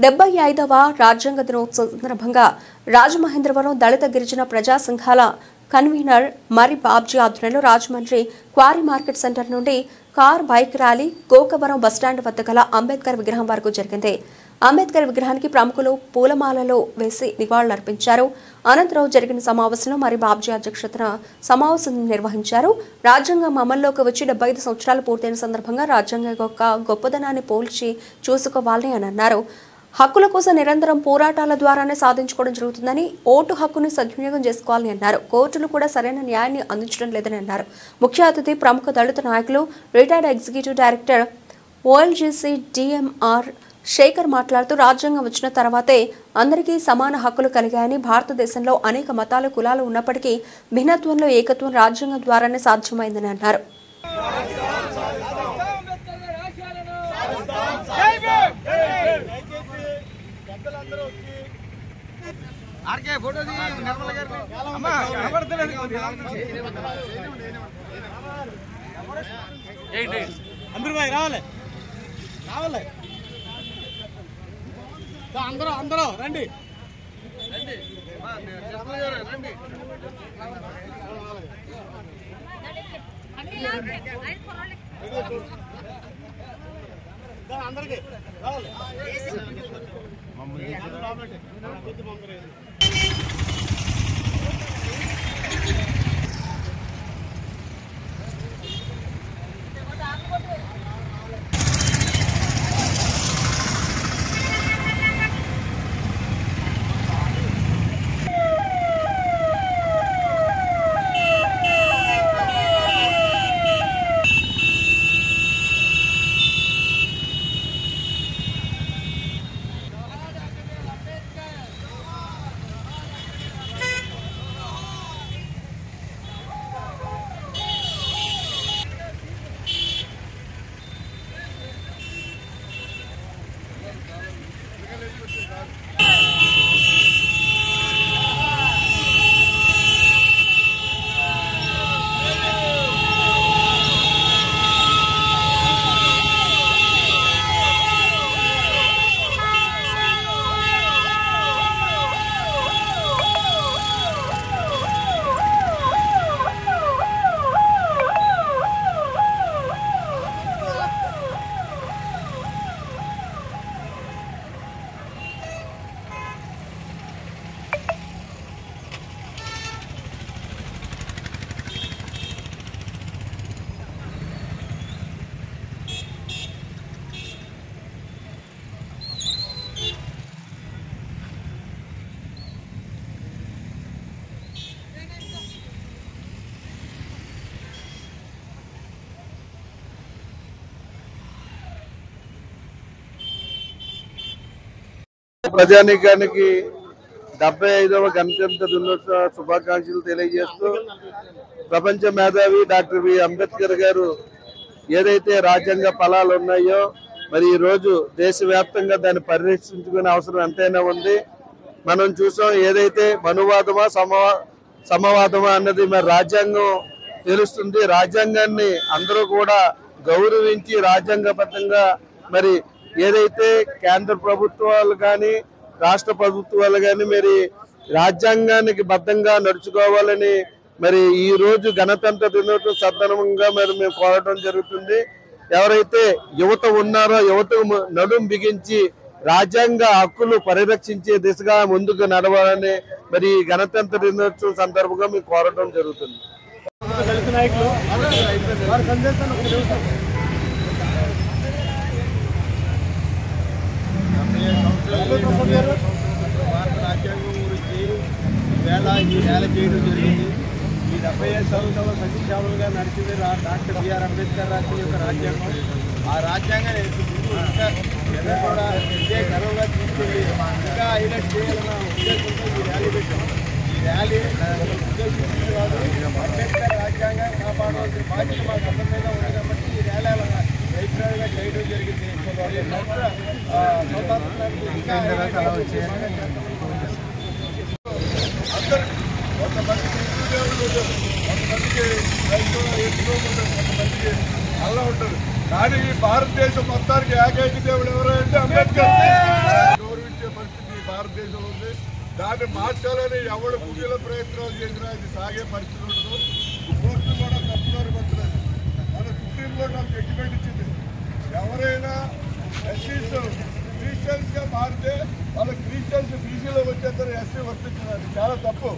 75వ రాజ్యాంగ దినోత్సవం సందర్భంగా రాజమహేంద్రవరం దళిత గిరిజన ప్రజా సంఘాల కన్వీనర్ మరి బాబ్జీ ఆధ్వర్యంలో రాజమండ్రి క్వారీ మార్కెట్ సెంటర్ నుండి car bike rally Gokavaram bus stand వద్ద గల అంబేద్కర్ విగ్రహం వరకు జరిగింది. అంబేద్కర్ విగ్రహానికి ప్రముఖులు పూలమాలలో వేసి నివాళులర్పించారు. అనంతరం జరిగిన సమావేశంలో మరి బాబ్జీ అధ్యక్షతన సమావేశం నిర్వహించారు. రాజ్యాంగం అమల్లోకి వచ్చి 75 సంవత్సరాలు పూర్తయిన సందర్భంగా రాజ్యాంగం యొక్క గొప్పదనాన్ని పోల్చి చూసుకోవాలని అని అన్నారు. హక్కుల కోసం నిరంతరం పోరాటాల ద్వారానే సాధించుకోవడం జరుగుతుందని, ఓటు హక్కుని సద్వినియోగం చేసుకోవాలని అన్నారు. కోర్టులు కూడా సరైన న్యాయాన్ని అందించడం లేదని అన్నారు. ముఖ్య అతిథి ప్రముఖ దళిత నాయకులు retired executive director ONGC DMR Shekhar మాట్లాడుతూ రాజ్యాంగం వచ్చిన తర్వాతే అందరికీ సమాన హక్కులు కలిగాయని, భారతదేశంలో అనేక మతాలు కులాలు ఉన్నప్పటికీ భిన్నత్వంలో ఏకత్వం రాజ్యాంగం ద్వారానే సాధ్యమైందని అన్నారు. అందరూ రండి. అందరికి ప్రజానీకానికి 75వ గణతంత్ర దినోత్సవ శుభాకాంక్షలు తెలియజేస్తూ ప్రపంచ మేధావి డాక్టర్ బి అంబేద్కర్ గారు ఏదైతే రాజ్యాంగ ఫలాలు ఉన్నాయో మరి ఈ రోజు దేశవ్యాప్తంగా దాన్ని పరిరక్షించుకునే అవసరం ఎంతైనా ఉంది. మనం చూసాం ఏదైతే మనువాదమా సమవాదమా అన్నది మరి రాజ్యాంగం తెలుస్తుంది. రాజ్యాంగాన్ని అందరూ కూడా గౌరవించి రాజ్యాంగబద్ధంగా మరి ఏదైతే కేంద్ర ప్రభుత్వాలు కానీ రాష్ట్ర ప్రభుత్వాలు కానీ మరి రాజ్యాంగానికి బద్ధంగా నడుచుకోవాలని మరి ఈ రోజు గణతంత్ర దినోత్సవ సందర్భంగా మరి మేము కోరడం జరుగుతుంది. ఎవరైతే యువత ఉన్నారో యువతకు నడుం బిగించి రాజ్యాంగ హక్కులు పరిరక్షించే దిశగా ముందుకు నడవాలని మరి గణతంత్ర దినోత్సవం సందర్భంగా మేము కోరడం జరుగుతుంది. భారత రాజ్యాంగం గురించి ఈ వేళ చేయడం జరిగింది. ఈ 75 సంవత్సరాల సతీశాలుగా నడిచింది డాక్టర్ బిఆర్ అంబేద్కర్ రాసిన యొక్క రాజ్యాంగం. ఆ రాజ్యాంగాన్ని ఇంకా కూడా ఇదే ఘనంగా తీసుకెళ్ళి ఇంకా హైలైట్ చేయాలన్న ఉద్దేశంతో ఈ ర్యాలీ పెట్టాం. ఈ ర్యాలీ ఉద్దేశించింది కాదు, అంబేద్కర్ రాజ్యాంగాన్ని కాపాడవలసిన బాధ్యత మాకు అందరి మీద ఉంది కాబట్టి ఈ ర్యాలీ వైద్యులుగా చేయడం జరిగింది. కొంతమందికి అలా ఉంటుంది. కానీ ఈ భారతదేశం మొత్తానికి ఏకైక దేవుడు ఎవరంటే అంబేద్కర్. దాన్ని మార్చాలని ఎవరు కుటీల ప్రయత్నాలు చేసినా ఇది సాగే పరిస్థితి ఉండదు. కోర్టు కూడా తప్పుదారి పడుతున్నది. మన సుప్రీంకోర్టు నాకు జడ్జిమెంట్ ఇచ్చింది. ఎవరైనా ఎస్సీస్ క్రిస్టియన్స్ గా మారితే వాళ్ళ క్రిస్టియన్స్ బీసీలో వచ్చేస్తారు, ఎస్సీ వర్తించినారు. చాలా తప్పు.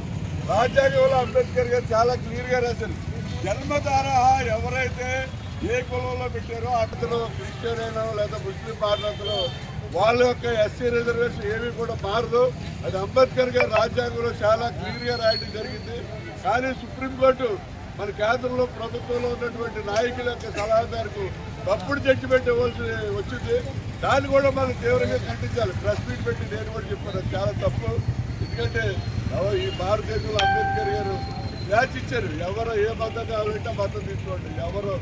రాజ్యాంగంలో అంబేద్కర్ గారు చాలా క్లియర్ గా రాశారు. జన్మధార ఎవరైతే ఏ కులంలో పెట్టారో అతను క్రిస్టియన్ అయినా లేదా ముస్లిం మారినంతలో వాళ్ళ యొక్క ఎస్సీ రిజర్వేషన్ ఏమీ కూడా మారదు. అది అంబేద్కర్ గారు రాజ్యాంగంలో చాలా క్లియర్ గా రాయడం జరిగింది. కానీ సుప్రీంకోర్టు మన కేంద్రంలో ప్రభుత్వంలో ఉన్నటువంటి నాయకుల యొక్క సలహా మేరకు తప్పుడు జడ్జిమెంట్ ఇవ్వాల్సి వచ్చింది. దాన్ని కూడా మనం తీవ్రంగా ఖండించాలి. ప్రెస్ మీట్ పెట్టి నేను కూడా చెప్పాను, అది చాలా తప్పు. ఎందుకంటే ఈ భారతదేశంలో అంబేద్కర్ గారు స్వేచ్ఛ ఇచ్చారు. ఎవరు ఏ మతం కావాలంటే మతం తీసుకోండి. ఎవరు